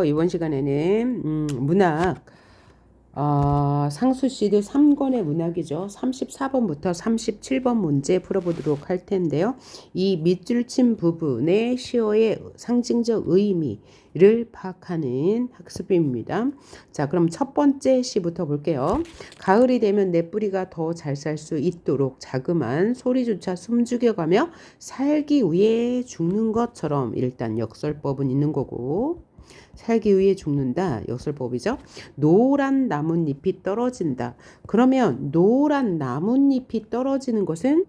안녕하세요. 이번 시간에는 문학 상수시드 3권의 문학이죠. 34번부터 37번 문제 풀어보도록 할 텐데요. 이 밑줄 친 부분의 시어의 상징적 의미를 파악하는 학습입니다. 자, 그럼 첫 번째 시부터 볼게요. 가을이 되면 내 뿌리가 더 잘 살 수 있도록 자그마한 소리조차 숨죽여가며 살기 위해 죽는 것처럼 일단 역설법은 있는 거고, 살기 위해 죽는다. 역설법이죠. 노란 나뭇잎이 떨어진다. 그러면 노란 나뭇잎이 떨어지는 것은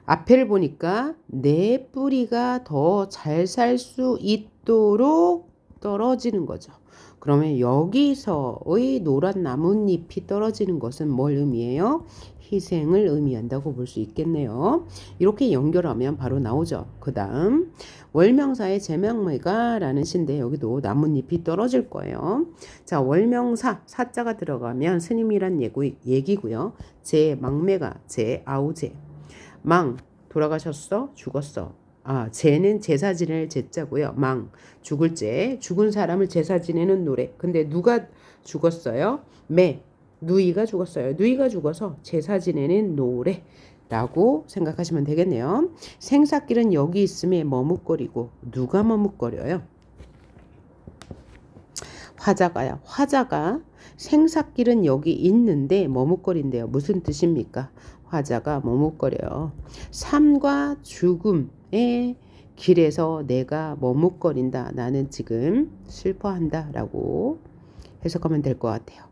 앞에를 보니까 내 뿌리가 더 잘 살 수 있도록 떨어지는 거죠. 그러면 여기서의 노란 나뭇잎이 떨어지는 것은 뭘 의미해요? 희생을 의미한다고 볼 수 있겠네요. 이렇게 연결하면 바로 나오죠. 그 다음 월명사의 제명매가 라는 시인데 여기도 나뭇잎이 떨어질 거예요. 자, 월명사 사자가 들어가면 스님이란 얘기고요. 제망매가 제아우제 망 돌아가셨어 죽었어. 제는 제사 지낼 제자고요. 망 죽을 제 죽은 사람을 제사 지내는 노래. 근데 누가 죽었어요? 매 누이가 죽었어요. 누이가 죽어서 제사 지내는 노래 라고 생각하시면 되겠네요. 생사길은 여기 있음에 머뭇거리고. 누가 머뭇거려요? 화자가요. 화자가 생사길은 여기 있는데 머뭇거린대요. 무슨 뜻입니까? 화자가 머뭇거려요. 삶과 죽음의 길에서 내가 머뭇거린다. 나는 지금 슬퍼한다 라고 해석하면 될 것 같아요.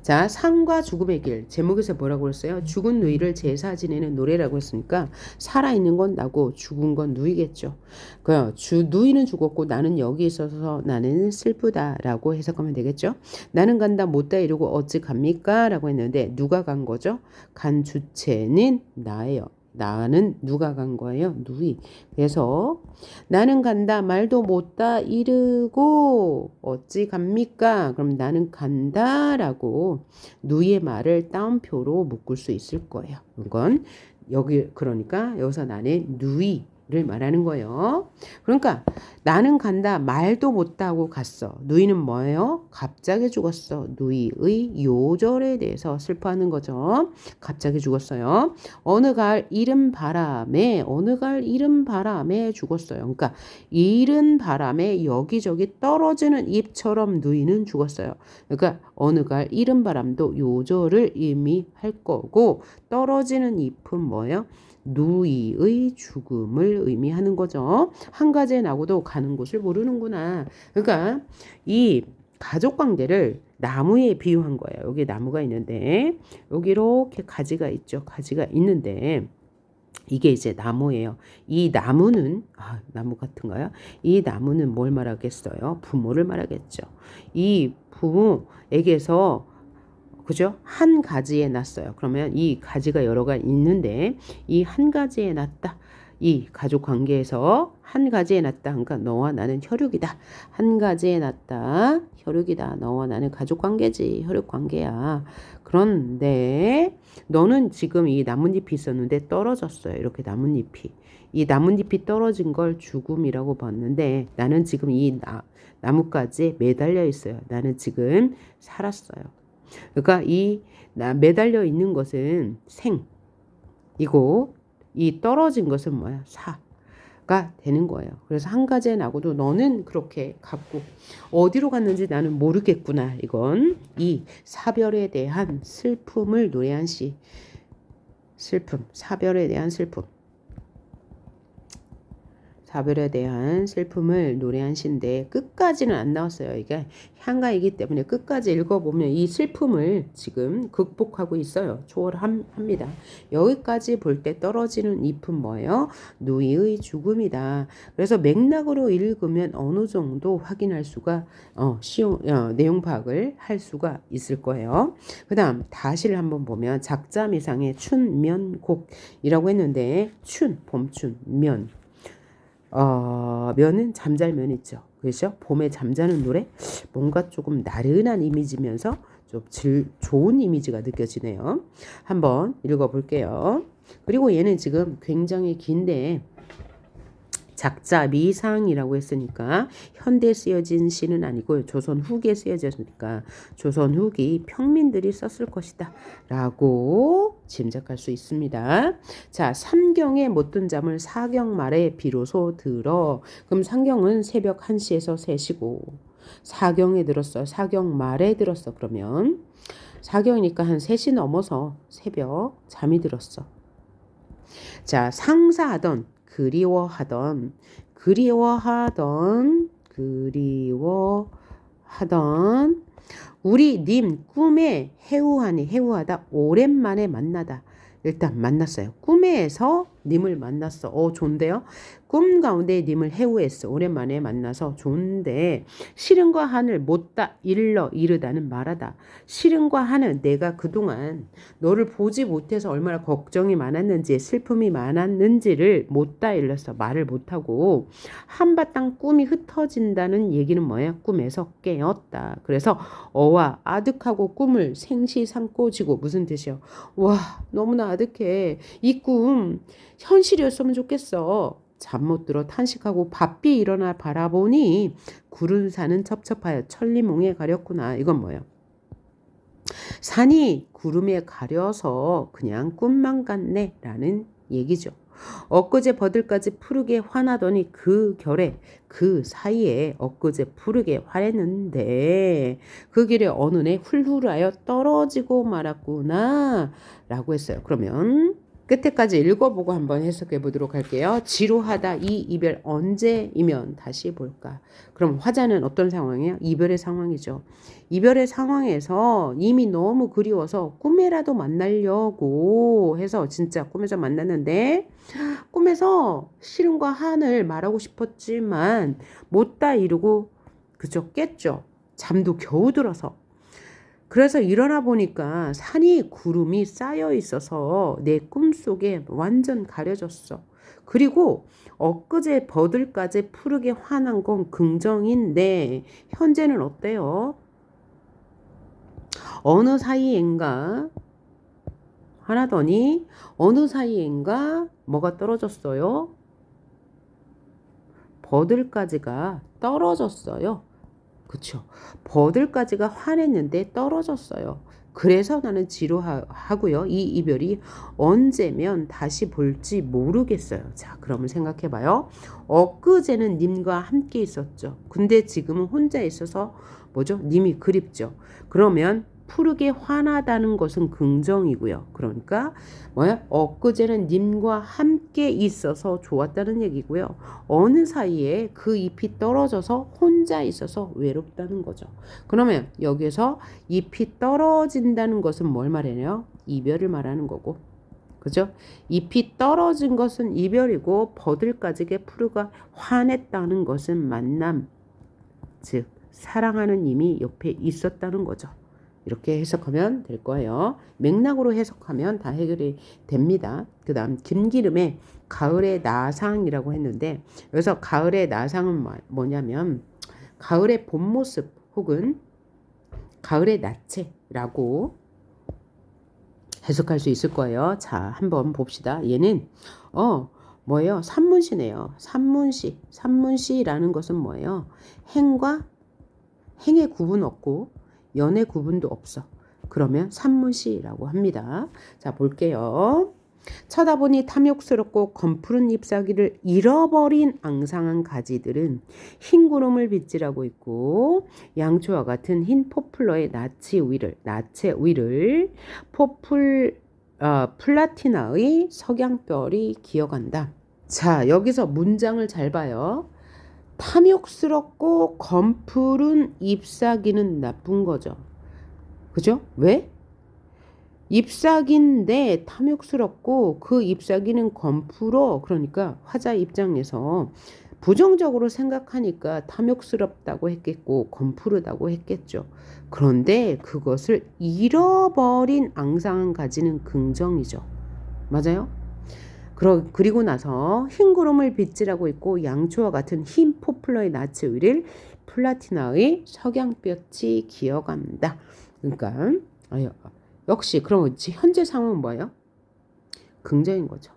자, 삶과 죽음의 길. 제목에서 뭐라고 그랬어요? 죽은 누이를 제사 지내는 노래라고 했으니까 살아있는 건 나고 죽은 건 누이겠죠. 누이는 죽었고 나는 여기 있어서 나는 슬프다라고 해석하면 되겠죠. 나는 간다 못다 이러고 어찌 갑니까? 라고 했는데 누가 간 거죠? 간 주체는 나예요. 나는 누가 간 거예요? 누이. 그래서 나는 간다 말도 못다 이르고 어찌 갑니까? 그럼 나는 간다라고 누이의 말을 따옴표로 묶을 수 있을 거예요. 이건 그러니까 여기서 나는 누이를 말하는 거예요. 그러니까 나는 간다 말도 못하고 갔어. 누이는 뭐예요? 갑자기 죽었어. 누이의 요절에 대해서 슬퍼하는 거죠. 갑자기 죽었어요. 어느 가을 이른 바람에 죽었어요. 그러니까 이른 바람에 여기저기 떨어지는 잎처럼 누이는 죽었어요. 그러니까 어느 가을 이른 바람도 요절을 의미할 거고 떨어지는 잎은 뭐예요? 누이의 죽음을 의미하는 거죠. 한 가지에 나고도 가는 곳을 모르는구나. 그러니까 이 가족 관계를 나무에 비유한 거예요. 여기 나무가 있는데 여기 이렇게 가지가 있죠. 가지가 있는데 이게 이제 나무예요. 이 나무는 나무 같은가요? 이 나무는 뭘 말하겠어요? 부모를 말하겠죠. 이 부모에게서 그죠? 한 가지에 났어요. 그러면 이 가지가 여러 가지 있는데 이 한 가지에 났다. 이 가족 관계에서 한 가지에 났다. 그러니까 너와 나는 혈육이다. 한 가지에 났다. 혈육이다. 너와 나는 가족 관계지. 혈육 관계야. 그런데 너는 지금 이 나뭇잎이 있었는데 떨어졌어요. 이렇게 나뭇잎이. 이 나뭇잎이 떨어진 걸 죽음이라고 봤는데 나는 지금 이 나뭇가지에 매달려 있어요. 나는 지금 살았어요. 그러니까 이 매달려 있는 것은 생이고 이 떨어진 것은 뭐야? 사가 되는 거예요. 그래서 한 가지에 나고도 너는 그렇게 갔고 어디로 갔는지 나는 모르겠구나. 이건 이 사별에 대한 슬픔을 노래한 시. 슬픔, 사별에 대한 슬픔. 사별에 대한 슬픔을 노래한 시인데 끝까지는 안 나왔어요. 이게 향가이기 때문에 끝까지 읽어보면 이 슬픔을 지금 극복하고 있어요. 초월합니다. 여기까지 볼 때 떨어지는 잎은 뭐예요? 누이의 죽음이다. 그래서 맥락으로 읽으면 어느 정도 확인할 수가 내용 파악을 할 수가 있을 거예요. 그 다음 다시를 한번 보면 작자미상의 춘면곡이라고 했는데 봄춘, 면 면은 잠잘면 있죠. 그렇죠? 봄에 잠자는 노래 뭔가 조금 나른한 이미지면서 좀 좋은 이미지가 느껴지네요. 한번 읽어볼게요. 그리고 얘는 지금 굉장히 긴데 작자 미상이라고 했으니까 현대 쓰여진 시는 아니고 조선 후기에 쓰여졌으니까 조선 후기 평민들이 썼을 것이다 라고 짐작할 수 있습니다. 자, 삼경에 못 든 잠을 사경 말에 비로소 들어. 그럼 삼경은 새벽 1시에서 3시고 사경에 들었어. 사경 말에 들었어. 그러면 사경이니까 한 3시 넘어서 새벽 잠이 들었어. 자, 상사하던 그리워하던 우리 님 꿈에 해우하다 오랜만에 만나다. 일단 만났어요. 꿈에서 님을 만났어. 좋은데요. 꿈 가운데 님을 해우했어. 오랜만에 만나서 좋은데 실은과 한을 못다 이르다는 말하다. 실은과 한은 내가 그동안 너를 보지 못해서 얼마나 걱정이 많았는지 슬픔이 많았는지를 못다 일렀어. 말을 못하고 한바탕 꿈이 흩어진다는 얘기는 뭐예요? 꿈에서 깨었다. 그래서 어와 아득하고 꿈을 생시 삼고 지고 무슨 뜻이요? 와, 너무나 아득해. 이 꿈 현실이었으면 좋겠어. 잠 못 들어 탄식하고 바삐 일어나 바라보니 구른 산은 첩첩하여 천리몽에 가렸구나. 이건 뭐예요? 산이 구름에 가려서 그냥 꿈만 같네 라는 얘기죠. 엊그제 버들까지 푸르게 화나더니 그 결에 그 사이에 엊그제 푸르게 화냈는데 그 길에 어느 날 훌훌하여 떨어지고 말았구나 라고 했어요. 그러면 끝에까지 읽어보고 한번 해석해 보도록 할게요. 지루하다 이 이별 언제이면 다시 볼까. 그럼 화자는 어떤 상황이에요? 이별의 상황이죠. 이별의 상황에서 이미 너무 그리워서 꿈에라도 만나려고 해서 진짜 꿈에서 만났는데 꿈에서 실은과 한을 말하고 싶었지만 못다 이루고 그저 깼죠. 잠도 겨우 들어서. 그래서 일어나 보니까 산이 구름이 쌓여 있어서 내 꿈속에 완전 가려졌어. 그리고 엊그제 버들까지 푸르게 화난 건 긍정인데 현재는 어때요? 어느 사이엔가 하나더니 어느 사이엔가 뭐가 떨어졌어요? 버들까지가 떨어졌어요. 그쵸. 버들까지가 화냈는데 떨어졌어요. 그래서 나는 지루하고요. 이 이별이 언제면 다시 볼지 모르겠어요. 자, 그러면 생각해봐요. 엊그제는 님과 함께 있었죠. 근데 지금은 혼자 있어서 뭐죠? 님이 그립죠. 그러면 푸르게 화나다는 것은 긍정이고요. 그러니까 뭐야? 엊그제는 님과 함께 있어서 좋았다는 얘기고요. 어느 사이에 그 잎이 떨어져서 혼자 있어서 외롭다는 거죠. 그러면 여기서 잎이 떨어진다는 것은 뭘 말해요? 이별을 말하는 거고. 그죠? 잎이 떨어진 것은 이별이고 버들까지게 푸르가 화냈다는 것은 만남. 즉 사랑하는 님이 옆에 있었다는 거죠. 이렇게 해석하면 될 거예요. 맥락으로 해석하면 다 해결이 됩니다. 그 다음 김기름의 가을의 나상이라고 했는데 여기서 가을의 나상은 뭐냐면 가을의 본 모습 혹은 가을의 나체라고 해석할 수 있을 거예요. 자, 한번 봅시다. 얘는 뭐예요? 산문시네요. 산문시라는 것은 뭐예요? 행의 구분 없고 연의 구분도 없어. 그러면 산문시라고 합니다. 자, 볼게요. 쳐다보니 탐욕스럽고 검푸른 잎사귀를 잃어버린 앙상한 가지들은 흰 구름을 빗질하고 있고 양초와 같은 흰 포플러의 나체 위를 플라티나의 석양별이 기어간다. 자, 여기서 문장을 잘 봐요. 탐욕스럽고 검푸른 잎사귀는 나쁜 거죠. 그죠? 왜? 잎사귀인데 탐욕스럽고 그 잎사귀는 검푸러. 그러니까 화자 입장에서 부정적으로 생각하니까 탐욕스럽다고 했겠고 검푸르다고 했겠죠. 그런데 그것을 잃어버린 앙상한 가지는 긍정이죠. 맞아요? 그리고 나서 흰 구름을 빗질하고 있고 양초와 같은 흰 포플러의 나체 위를 플라티나의 석양볕이 기어간다. 그러니까 역시 그럼 현재 상황은 뭐예요? 긍정인 거죠.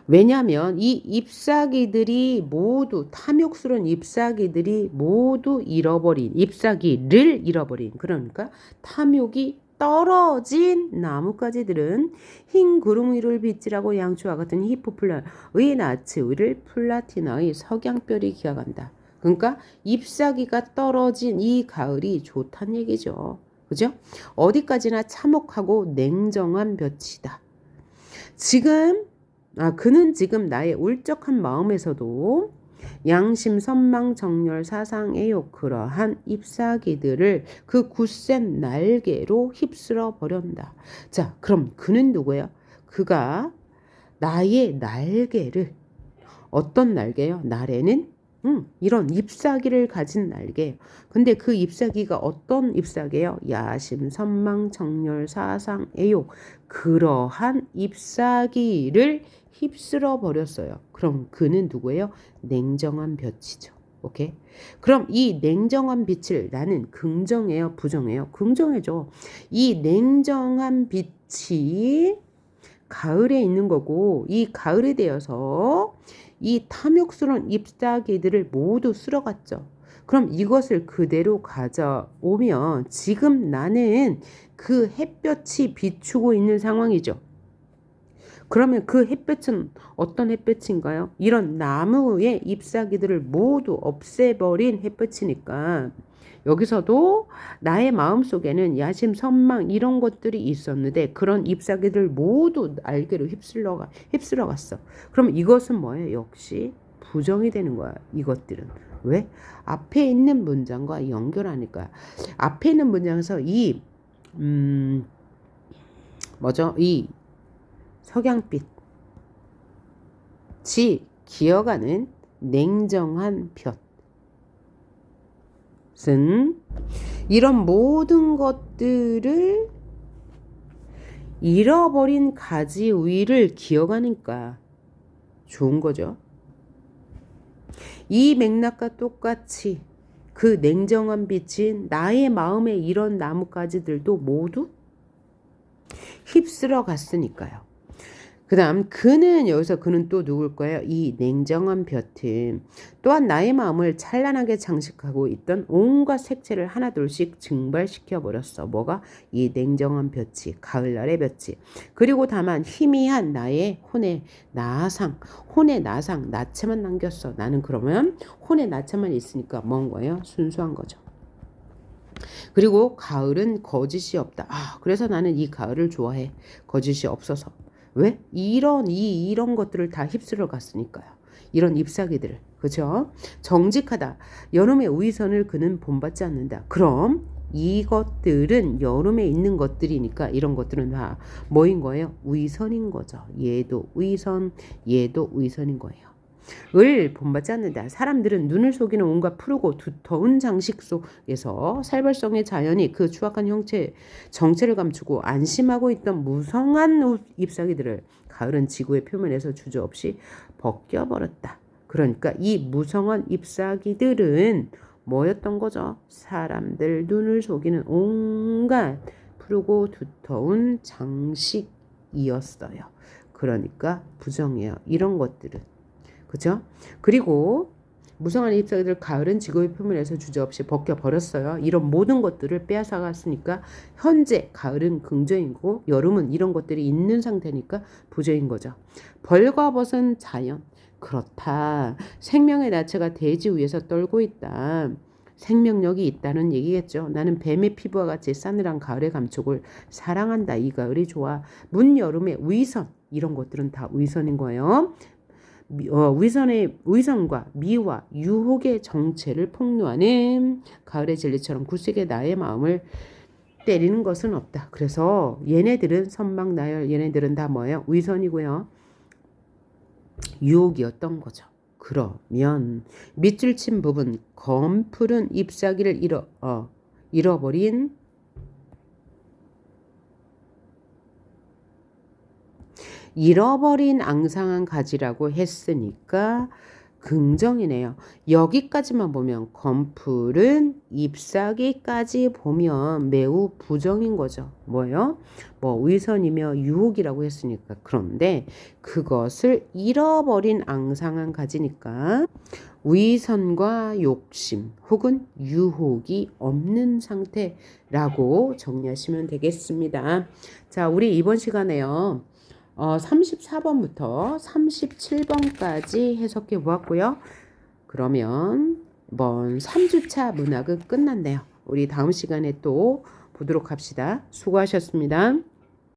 왜냐하면 이 잎사귀들이 모두 탐욕스러운 잎사귀들이 모두 잎사귀를 잃어버린 그러니까 탐욕이 떨어진 나뭇가지들은 흰 구름 위를 빗질하고 양초와 같은 히포플라의 나츠의 플라티나의 석양별이 기어간다. 그러니까 잎사귀가 떨어진 이 가을이 좋다는 얘기죠. 그죠? 어디까지나 참혹하고 냉정한 볕이다. 그는 지금 나의 울적한 마음에서도 양심, 선망, 정열, 사상, 애욕 그러한 잎사귀들을 그 굳센 날개로 휩쓸어 버린다. 자, 그럼 그는 누구예요? 그가 나의 날개를 어떤 날개요? 날에는 이런 잎사귀를 가진 날개예요. 근데 그 잎사귀가 어떤 잎사귀예요? 야심, 선망, 정열, 사상, 애욕 그러한 잎사귀를 휩쓸어 버렸어요. 그럼 그는 누구예요? 냉정한 볕이죠. 오케이? 그럼 이 냉정한 빛을 나는 긍정해요, 부정해요? 긍정해줘. 이 냉정한 빛이 가을에 있는 거고 이 가을이 되어서 이 탐욕스러운 잎사귀들을 모두 쓸어갔죠. 그럼 이것을 그대로 가져오면 지금 나는 그 햇볕이 비추고 있는 상황이죠. 그러면 그 햇볕은 어떤 햇볕인가요? 이런 나무의 잎사귀들을 모두 없애버린 햇볕이니까 여기서도 나의 마음속에는 야심, 선망 이런 것들이 있었는데 그런 잎사귀들 모두 날개로 휩쓸어 갔어. 그럼 이것은 뭐예요? 역시 부정이 되는 거야. 이것들은. 왜? 앞에 있는 문장과 연결하니까. 앞에 있는 문장에서 이 석양빛이 기어가는 냉정한 볕은 이런 모든 것들을 잃어버린 가지 위를 기어가니까 좋은 거죠. 이 맥락과 똑같이 그 냉정한 빛인 나의 마음에 이런 나뭇가지들도 모두 휩쓸어 갔으니까요. 그 다음 여기서 그는 또 누굴 거예요? 이 냉정한 볕은 또한 나의 마음을 찬란하게 장식하고 있던 온갖 색채를 하나둘씩 증발시켜 버렸어. 뭐가? 이 냉정한 볕이, 가을날의 볕이. 그리고 다만 희미한 나의 혼의 나상, 나체만 남겼어. 나는 그러면 혼의 나체만 있으니까 뭔 거예요? 순수한 거죠. 그리고 가을은 거짓이 없다. 그래서 나는 이 가을을 좋아해. 거짓이 없어서. 왜? 이런 것들을 다 휩쓸어 갔으니까요. 이런 잎사귀들을. 그죠? 정직하다. 여름의 위선을 그는 본받지 않는다. 그럼 이것들은 여름에 있는 것들이니까 이런 것들은 다 뭐인 거예요? 위선인 거죠. 얘도 위선인 거예요. 을 본받지 않는다. 사람들은 눈을 속이는 온갖 푸르고 두터운 장식 속에서 살벌성의 자연이 그 추악한 정체를 감추고 안심하고 있던 무성한 잎사귀들을 가을은 지구의 표면에서 주저없이 벗겨버렸다. 그러니까 이 무성한 잎사귀들은 뭐였던 거죠? 사람들 눈을 속이는 온갖 푸르고 두터운 장식이었어요. 그러니까 부정해요. 이런 것들은. 그죠? 그리고 무성한 잎사귀들 가을은 지구의 표면에서 주저없이 벗겨버렸어요. 이런 모든 것들을 빼앗아갔으니까 현재 가을은 긍정이고 여름은 이런 것들이 있는 상태니까 부정인 거죠. 벌과벗은 자연. 그렇다. 생명의 나체가 대지 위에서 떨고 있다. 생명력이 있다는 얘기겠죠. 나는 뱀의 피부와 같이 싸늘한 가을의 감촉을 사랑한다. 이 가을이 좋아. 문여름의 위선. 이런 것들은 다 위선인 거예요. 위선과 미와 유혹의 정체를 폭로하는 가을의 진리처럼 굳세게 나의 마음을 때리는 것은 없다. 그래서 얘네들은 선망, 나열, 얘네들은 다 뭐예요? 위선이고요. 유혹이었던 거죠. 그러면 밑줄 친 부분 검푸른 잎사귀를 잃어버린 앙상한 가지라고 했으니까 긍정이네요. 여기까지만 보면 건풀은 잎사귀까지 보면 매우 부정인 거죠. 뭐요? 뭐 위선이며 유혹이라고 했으니까. 그런데 그것을 잃어버린 앙상한 가지니까 위선과 욕심 혹은 유혹이 없는 상태라고 정리하시면 되겠습니다. 자, 우리 이번 시간에요. 34번부터 37번까지 해석해 보았고요. 그러면 이번 3주차 문학은 끝났네요. 우리 다음 시간에 또 보도록 합시다. 수고하셨습니다.